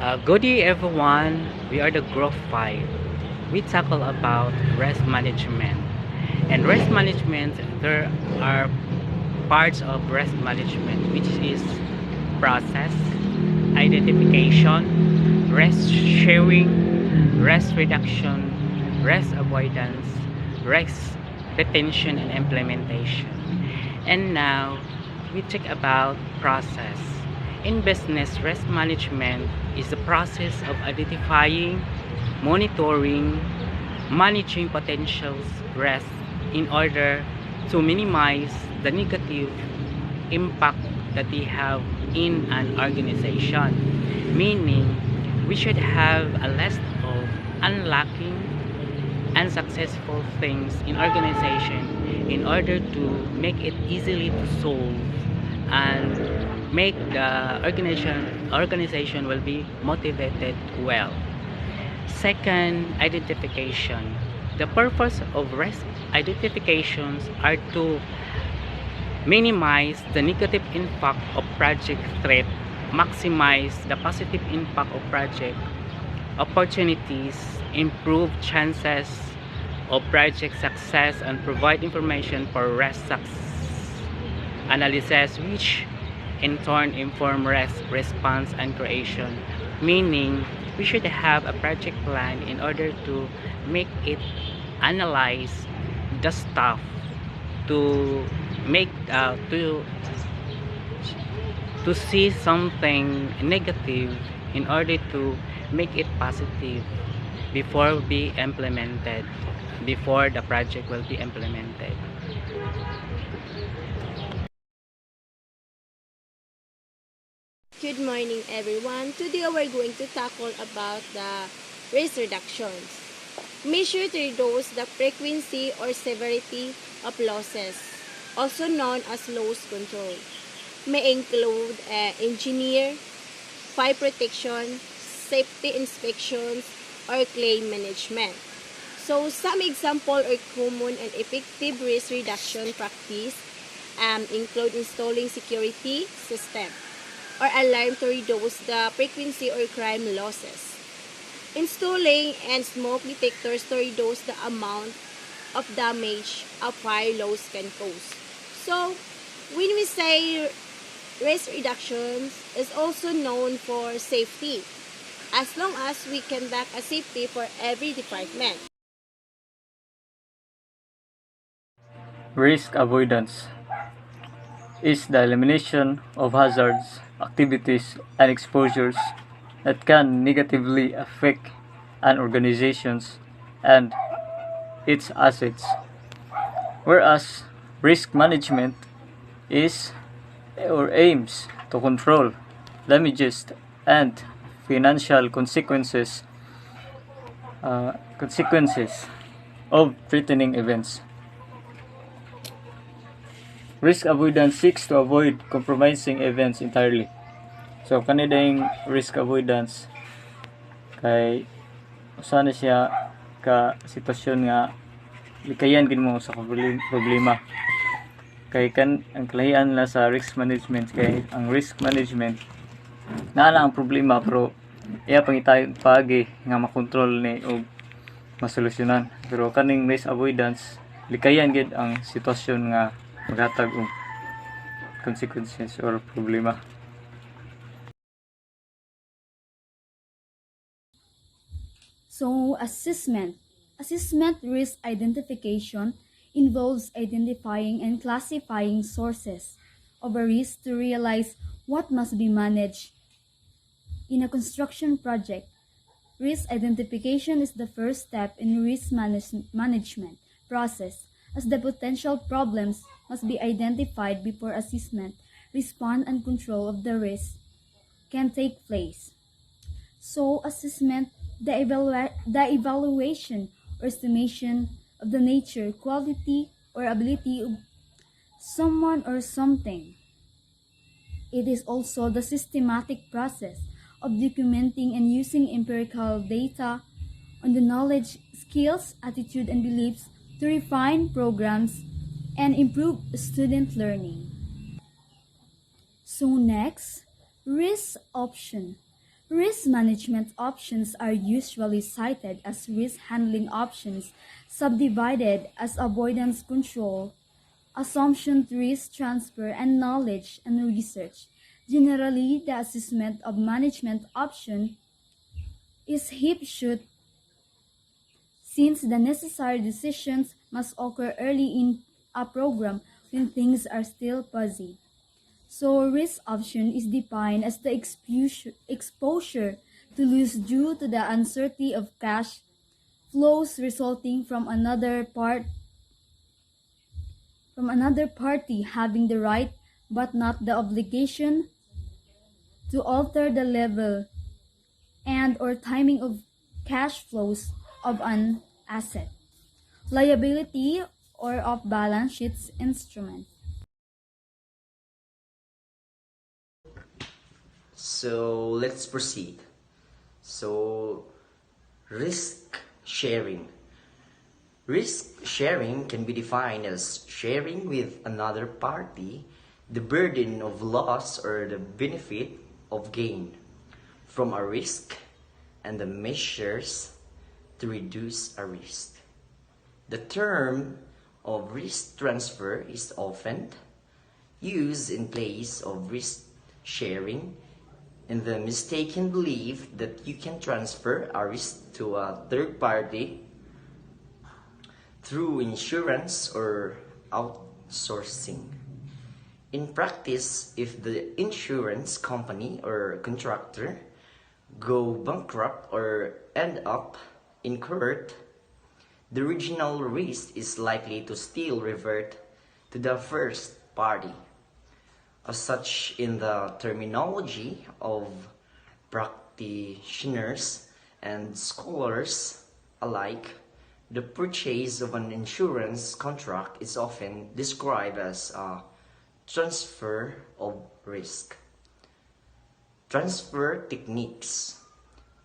Good day everyone. We are the Growth 5. We tackle about risk management. And risk management, there are parts of risk management which is process, identification, risk sharing, risk reduction, risk avoidance, risk detention and implementation. And now we talk about process. In business, risk management is the process of identifying, monitoring, managing potential risks in order to minimize the negative impact that they have in an organization. Meaning, we should have a list of unlocking unsuccessful things in organization in order to make it easily to solve and make the organization will be motivated well. Second, identification. The purpose of risk identifications are to minimize the negative impact of project threat, maximize the positive impact of project opportunities, improve chances of project success, and provide information for risk analysis, which in turn inform risk response and creation. Meaning, we should have a project plan in order to make it analyze the stuff to make to see something negative in order to make it positive before be implemented, before the project will be implemented. Good morning everyone. Today we're going to tackle about the risk reductions. Measure to reduce the frequency or severity of losses, also known as loss control. May include engineer, fire protection, safety inspections, or claim management. So some example or common and effective risk reduction practice include installing security system or alarm to reduce the frequency or crime losses. Installing and smoke detectors to reduce the amount of damage a fire loss can cause. So, when we say risk reductions is also known for safety, as long as we conduct a safety for every department. Risk avoidance is the elimination of hazards, activities, and exposures that can negatively affect an organization's and its assets. Whereas risk management is or aims to control damages and financial consequences of threatening events. Risk avoidance seeks to avoid compromising events entirely. So kanidayang risk avoidance kay usa na siya ka sitwasyon nga likayan gid mo sa problema. Kay ang kalahian la sa risk management kay ang risk management naa ang problema pero iya pangitayon paagi nga makontrol ni og masolusyonan. Pero kaning risk avoidance likayan gid ang sitwasyon nga maghatag og consequences or problema. So, assessment risk identification involves identifying and classifying sources of a risk to realize what must be managed in a construction project. Risk identification is the first step in risk management process, as the potential problems must be identified before assessment, response, and control of the risk can take place. So, assessment, the evaluation or estimation of the nature, quality, or ability of someone or something. It is also the systematic process of documenting and using empirical data on the knowledge, skills, attitude, and beliefs to refine programs and improve student learning. So next, risk option. Risk management options are usually cited as risk handling options, subdivided as avoidance control, assumption risk transfer, and knowledge and research. Generally, the assessment of management option is hip shoot since the necessary decisions must occur early in a program when things are still fuzzy. So risk option is defined as the exposure to lose due to the uncertainty of cash flows resulting from another party having the right but not the obligation to alter the level and or timing of cash flows of an asset, liability, or of balance sheets instrument. So let's proceed. So, risk sharing. Risk sharing can be defined as sharing with another party the burden of loss or the benefit of gain from a risk and the measures to reduce a risk. The term of risk transfer is often used in place of risk sharing in the mistaken belief that you can transfer a risk to a third party through insurance or outsourcing. In practice, if the insurance company or contractor go bankrupt or end up in court, the original risk is likely to still revert to the first party. As such, in the terminology of practitioners and scholars alike, the purchase of an insurance contract is often described as a transfer of risk. Transfer techniques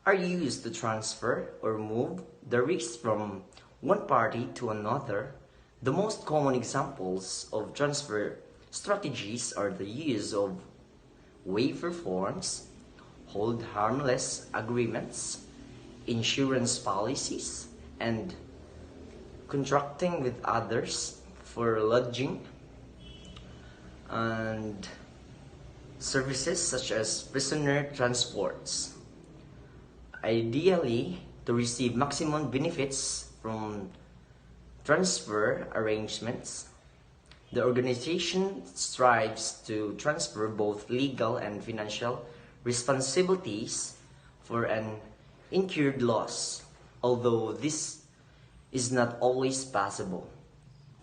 are used to transfer or move the risk from one party to another. The most common examples of transfer strategies are the use of waiver forms, hold harmless agreements, insurance policies, and contracting with others for lodging and services such as prisoner transports. Ideally, to receive maximum benefits from transfer arrangements, the organization strives to transfer both legal and financial responsibilities for an incurred loss, although this is not always possible.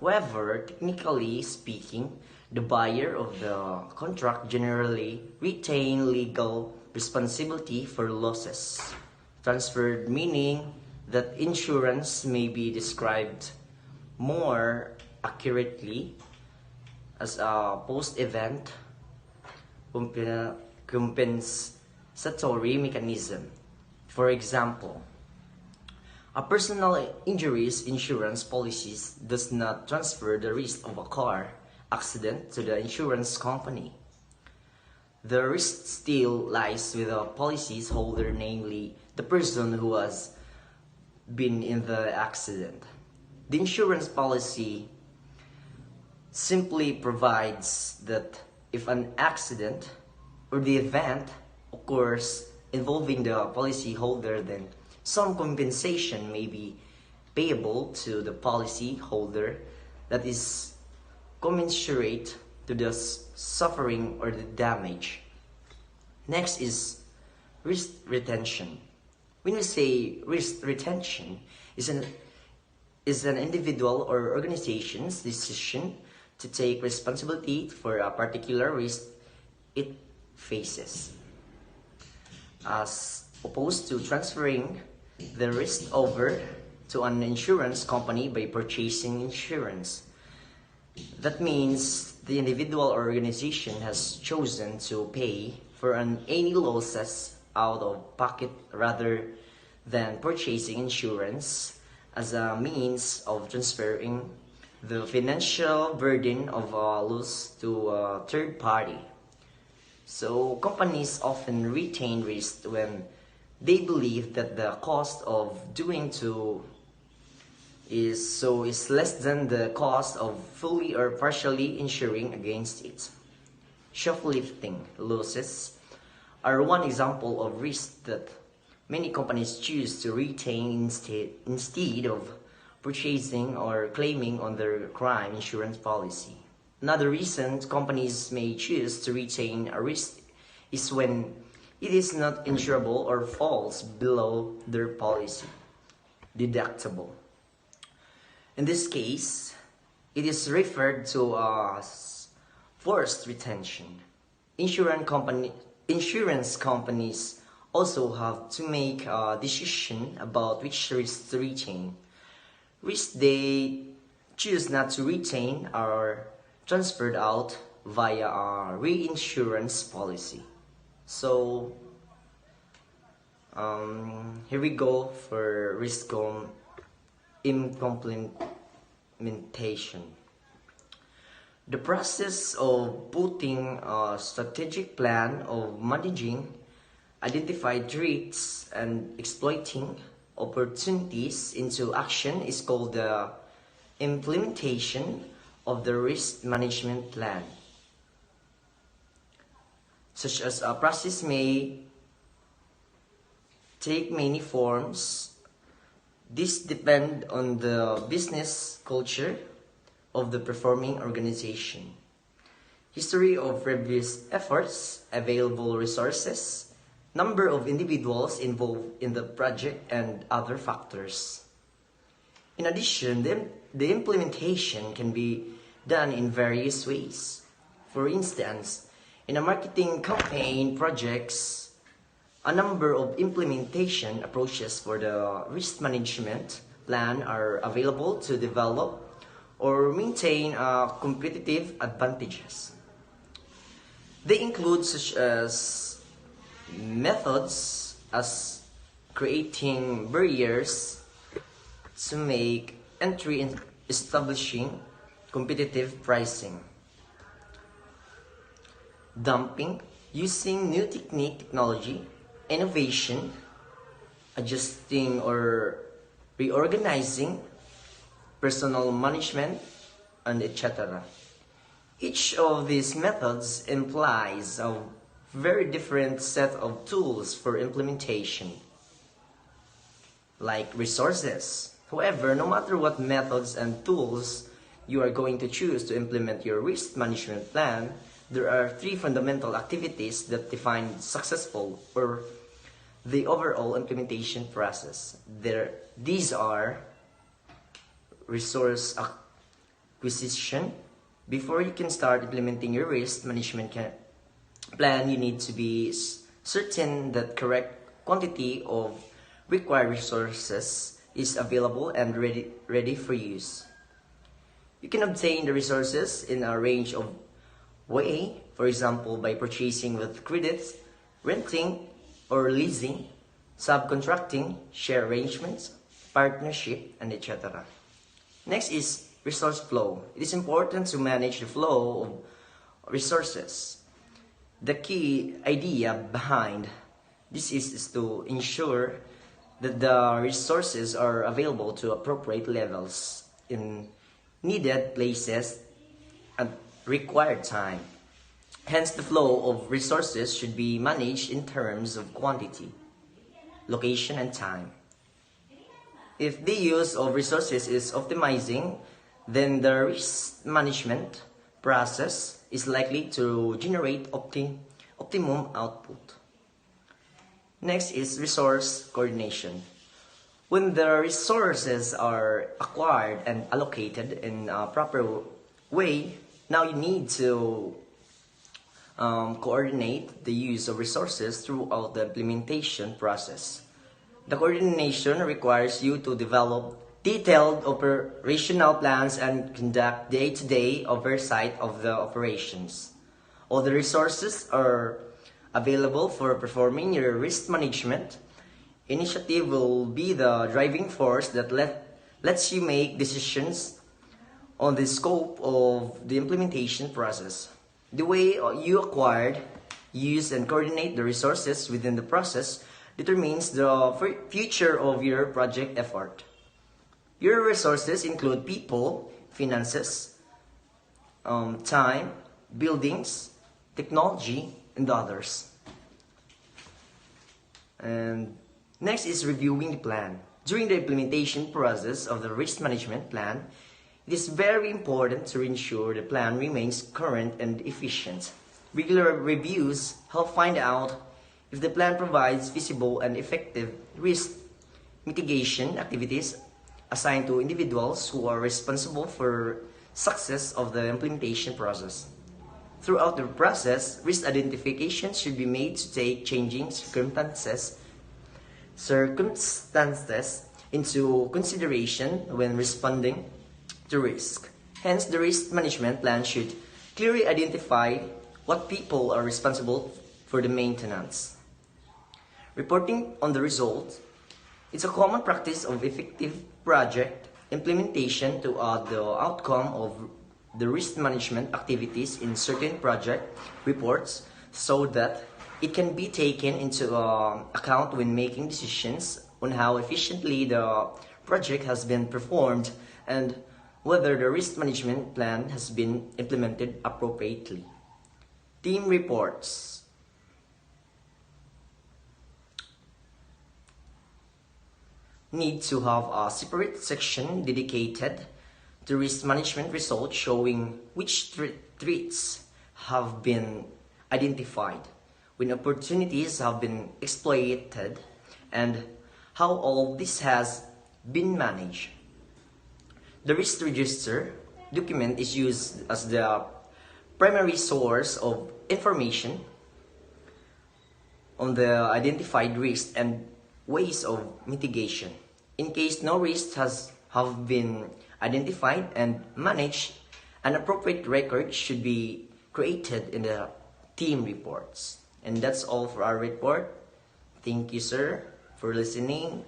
However, technically speaking, the buyer of the contract generally retain legal responsibility for losses transferred, meaning that insurance may be described more accurately as a post-event compensatory mechanism. For example, a personal injuries insurance policy does not transfer the risk of a car accident to the insurance company. The risk still lies with the policy's holder, namely the person who has been in the accident. The insurance policy simply provides that if an accident or the event occurs involving the policyholder, then some compensation may be payable to the policyholder that is commensurate to the suffering or the damage. Next is risk retention. When we say risk retention, is an individual or organization's decision to take responsibility for a particular risk it faces, as opposed to transferring the risk over to an insurance company by purchasing insurance. That means the individual or organization has chosen to pay for any losses out of pocket rather than purchasing insurance as a means of transferring the financial burden of a loss to a third party. So companies often retain risk when they believe that the cost of doing so is less than the cost of fully or partially insuring against it. Shoplifting losses are one example of risk that many companies choose to retain instead of purchasing or claiming on their crime insurance policy. Another reason companies may choose to retain a risk is when it is not insurable or falls below their policy deductible. In this case, it is referred to as forced retention. Insurance companies also have to make a decision about which risks to retain. Risks they choose not to retain are transferred out via a reinsurance policy. So, here we go for risk implementation. The process of putting a strategic plan of managing identified risks and exploiting opportunities into action is called the implementation of the risk management plan. Such as a process may take many forms. This depends on the business culture of the performing organization, history of previous efforts, available resources, number of individuals involved in the project, and other factors. In addition, the implementation can be done in various ways. For instance, in a marketing campaign projects, a number of implementation approaches for the risk management plan are available to develop or maintain competitive advantages. They include such as methods as creating barriers to make entry in establishing competitive pricing, dumping, using new technology, innovation, adjusting or reorganizing, personal management, and etc. Each of these methods implies a very different set of tools for implementation, like resources. However, no matter what methods and tools you are going to choose to implement your risk management plan, there are three fundamental activities that define successful or the overall implementation process. These are resource acquisition. Before you can start implementing your risk management plan, you need to be certain that correct quantity of required resources is available and ready for use. You can obtain the resources in a range of way, for example, by purchasing with credits, renting or leasing, subcontracting, share arrangements, partnership, and etc. Next is resource flow. It is important to manage the flow of resources. The key idea behind this is to ensure that the resources are available to appropriate levels in needed places at required time. Hence, the flow of resources should be managed in terms of quantity, location, and time. If the use of resources is optimizing, then the risk management process is likely to generate optimum output. Next is resource coordination. When the resources are acquired and allocated in a proper way, now you need to coordinate the use of resources throughout the implementation process. The coordination requires you to develop detailed operational plans and conduct day-to-day oversight of the operations. All the resources are available for performing your risk management initiative will be the driving force that lets you make decisions on the scope of the implementation process. The way you acquired use and coordinate the resources within the process determines the future of your project effort. Your resources include people, finances, time, buildings, technology, and others. And next is reviewing the plan. During the implementation process of the risk management plan, it is very important to ensure the plan remains current and efficient. Regular reviews help find out if the plan provides feasible and effective risk mitigation activities assigned to individuals who are responsible for success of the implementation process. Throughout the process, risk identification should be made to take changing circumstances into consideration when responding to risk. Hence, the risk management plan should clearly identify what people are responsible for the maintenance. Reporting on the result. It's a common practice of effective project implementation to add the outcome of the risk management activities in certain project reports so that it can be taken into account when making decisions on how efficiently the project has been performed and whether the risk management plan has been implemented appropriately. Team reports. Need to have a separate section dedicated to risk management results showing which threats have been identified, when opportunities have been exploited, and how all this has been managed. The risk register document is used as the primary source of information on the identified risks and ways of mitigation. In case no risks have been identified and managed, an appropriate record should be created in the team reports. And that's all for our report. Thank you, sir, for listening.